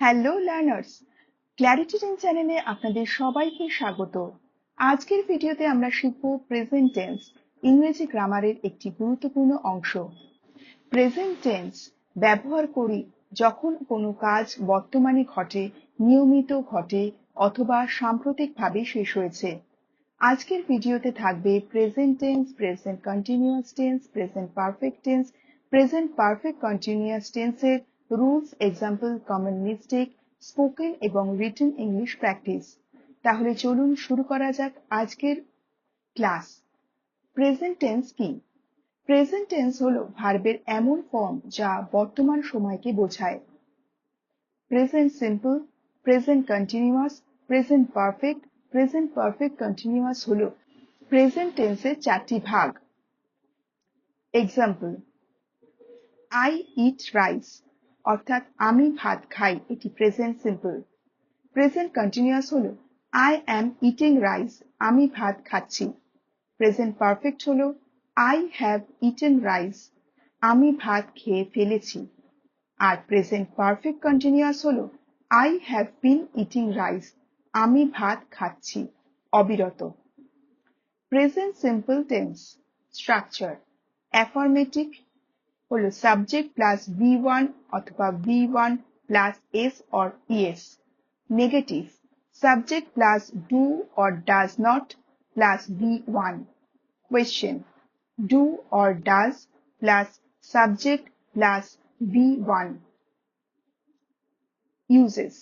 Hello learners, clarity ten চ্যানেলে আপনাদের সবাইকে স্বাগত। আজকের ভিডিওতে আমরা শিখব প্রেজেন্ট টেন্স, ইংরেজি গ্রামারের একটি গুরুত্বপূর্ণ অংশ। প্রেজেন্ট টেন্স ব্যবহার করি যখন কোনো কাজ বর্তমানে ঘটে, নিয়মিত ঘটে অথবা সাম্প্রতিকভাবে শেষ হয়েছে। আজকের ভিডিওতে থাকবে present tense, present continuous tense, present perfect tense, present perfect continuous টেন্সের rules, example, common mistake, spoken এবং রিটেন ইংলিশ প্র্যাকটিস। তাহলে চলুন শুরু করা যাক আজকের ক্লাস। প্রেজেন্ট টেন্স কি? প্রেজেন্ট টেন্স হলো ভার্বের এমন ফর্ম যা বর্তমান সময়কে বোঝায়। Present simple, present continuous, present perfect, present perfect continuous হলো প্রেজেন্ট টেন্সের চারটি ভাগ। এক্সাম্পল, আই ইট রাইস অর্থাৎ আমি ভাত খাই, এটি প্রেজেন্ট সিম্পল। প্রেজেন্ট কন্টিনিউয়াস হলো আই অ্যাম ইটিং রাইস, আমি ভাত খাচ্ছি। প্রেজেন্ট পারফেক্ট হলো আই হ্যাভ ইটেন রাইস, আমি ভাত খেয়ে ফেলেছি। আর প্রেজেন্ট পারফেক্ট কন্টিনিউয়াস হলো I have been eating rice, আমি ভাত খাচ্ছি অবিরত। Present simple tense structure affirmative হলো সাবজেক্ট প্লাস V1 অথবা V1 plus S or ES। Negative subject plus do or does not plus V1। Question do or does plus subject plus V1। Uses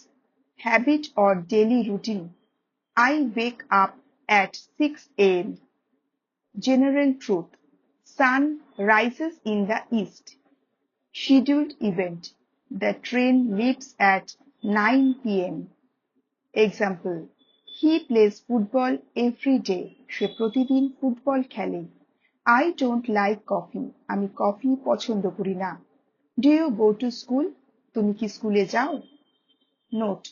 habit or daily routine, I wake up at 6 a.m. General truth, sun rises in the east. Scheduled event, the train leaves at 9 p.m. Example, he plays football every day. সে প্রতিদিন football খেলে। I don't like coffee. আমি coffee পছন্দ করি না। Do you go to school? তুমি কি স্কুলে যাও? নোট,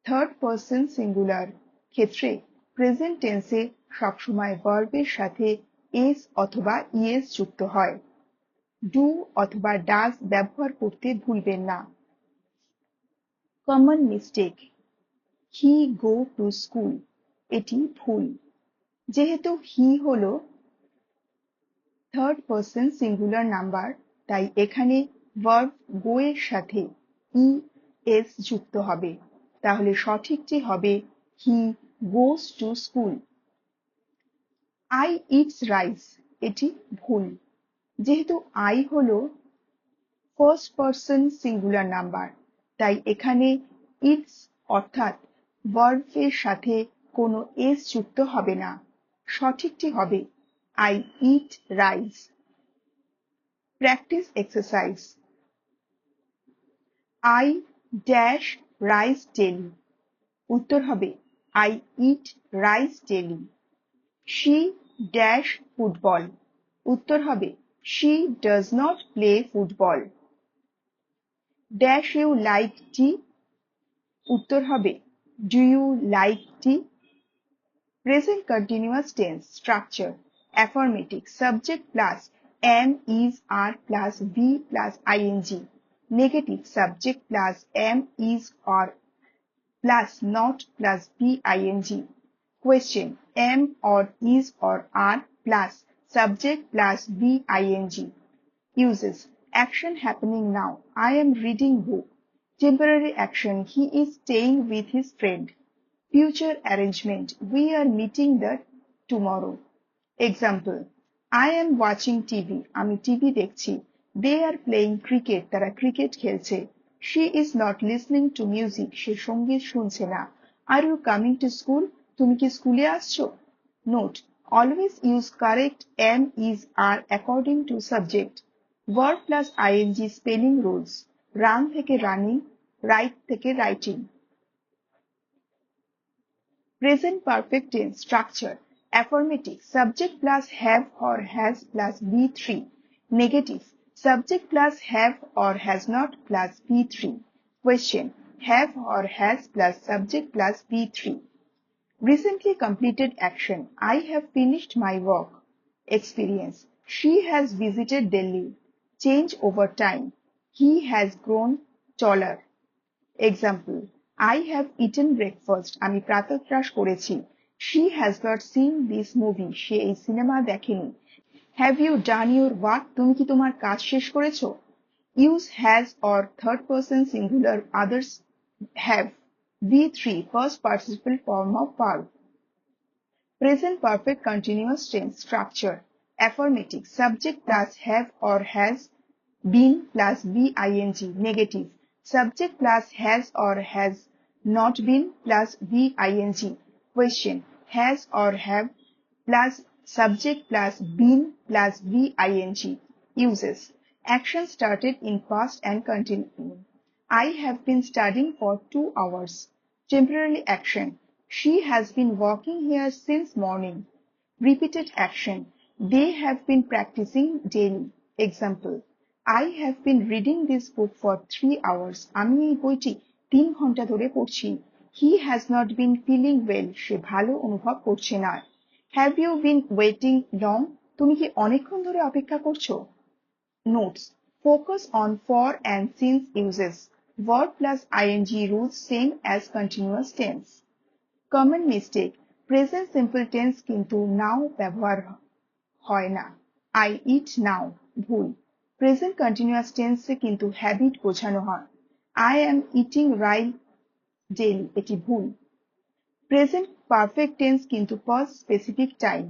থার্ড পারসন সিঙ্গুলার ক্ষেত্রে প্রেজেন্ট টেন্সে সবসময় ভার্বের সাথে এস অথবা ইএস যুক্ত হয়। ডু অথবা ডাজ ব্যবহার করতে ভুলবেন না। Common mistake, he go to school, এটি ভুল। যেহেতু হি হলো থার্ড পারসন সিঙ্গুলার নাম্বার, তাই এখানে ভার্ব গো এর সাথে ই এস যুক্ত হবে। তাহলে সঠিকটি হবে he goes to school. I eats rice, এটি ভুল। যেহেতু আই হলো ফার্স্ট পারসন সিঙ্গুলার নাম্বার, তাই এখানে ইটস অর্থাৎ ভার্বের সাথে কোনো এস যুক্ত হবে না। সঠিকটি হবে I eat rice. Practice exercise, I dash rice daily, উত্তর হবে I eat rice daily. She dash football, উত্তর হবে she does not play football. Dash you like tea, উত্তর হবে do you like tea. Present continuous tense structure affirmative subject plus am is are plus V plus ING. Negative subject plus am is are plus not plus V-ing. Question, am or is or are plus subject plus V-ing. Uses, action happening now, I am reading book. Temporary action, he is staying with his friend. Future arrangement, we are meeting the tomorrow. Example, I am watching TV, আমি TV দেখছি। They are playing cricket, তারা cricket খেলছে। She is not listening to music, সে সঙ্গীত শুনছে না। Are you coming to school? তুমি কি স্কুলে আসছো? Note, always use correct am, is, are according to subject. Verb plus ing spelling rules, run থেকে running, write থেকে writing. Present perfect tense structure affirmative subject plus have or has plus V3. Negative subject plus have or has not plus V3. Question, have or has plus subject plus V3. Recently completed action, I have finished my work. Experience, she has visited Delhi. Change over time, he has grown taller. Example, I have eaten breakfast. আমি প্রাতঃরাশ করেছি. She has not seen this movie. সে এই cinema দেখেনি. Have you done your work? তুমি কি তোমার কাজ শেষ করেছো? Use has or third person singular others have. V3 first participle form of verb. Present perfect continuous tense structure. Affirmative subject plus have or has been plus BING. Negative subject plus has or has not been plus BING. Question has or have plus subject plus been plus BING. Uses action started in past and continuing. I have been studying for 2 hours. Temporary action. She has been walking here since morning. Repeated action. They have been practicing daily. Example. I have been reading this book for 3 hours. আমি এই বইটি 3 ঘন্টা ধরে পড়ছি. He has not been feeling well. সে ভালো অনুভব করছে না. Have you been waiting long? তুমি কি অনেকক্ষণ ধরে অপেক্ষা করছো? Notes. Focus on for and since uses. Verb plus ing rules same as continuous tense. Common mistake. Present simple tense কিন্তু now ব্যবহার হয় না. I eat now. ভুল. Present continuous tense কিন্তু habit বোঝানো হয়. I am eating rice daily. এটি ভুল. Present perfect tense কিন্তু past specific time.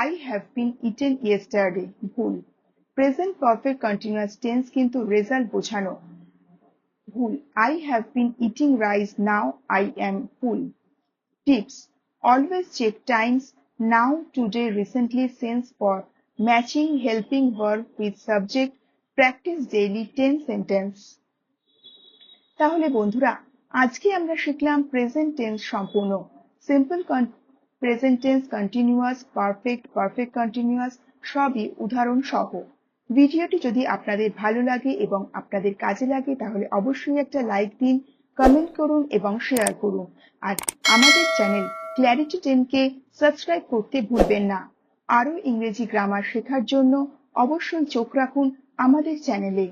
I have been eaten yesterday. ভুল. Present perfect continuous tense কিন্তু result বোঝানো. ভুল. I have been eating rice now. I am full. Tips. Always check times now, today, recently, since for matching helping verb with subject. Practice daily 10 sentence. তাহলে বন্ধুরা আজকে আমরা শিখলাম present tense সম্পূর্ণ simple present tense continuous perfect continuous সবই উদাহরণ সহ ভিডিওটি যদি আপনাদের ভালো লাগে এবং আপনাদের কাজে লাগে তাহলে অবশ্যই একটা লাইক দিন কমেন্ট করুন এবং শেয়ার করুন আর আমাদের চ্যানেল ক্ল্যারিটি 10 কে সাবস্ক্রাইব করতে ভুলবেন না আরো ইংরেজি গ্রামার শেখার জন্য অবশ্যই চোখ রাখুন আমাদের চ্যানেলে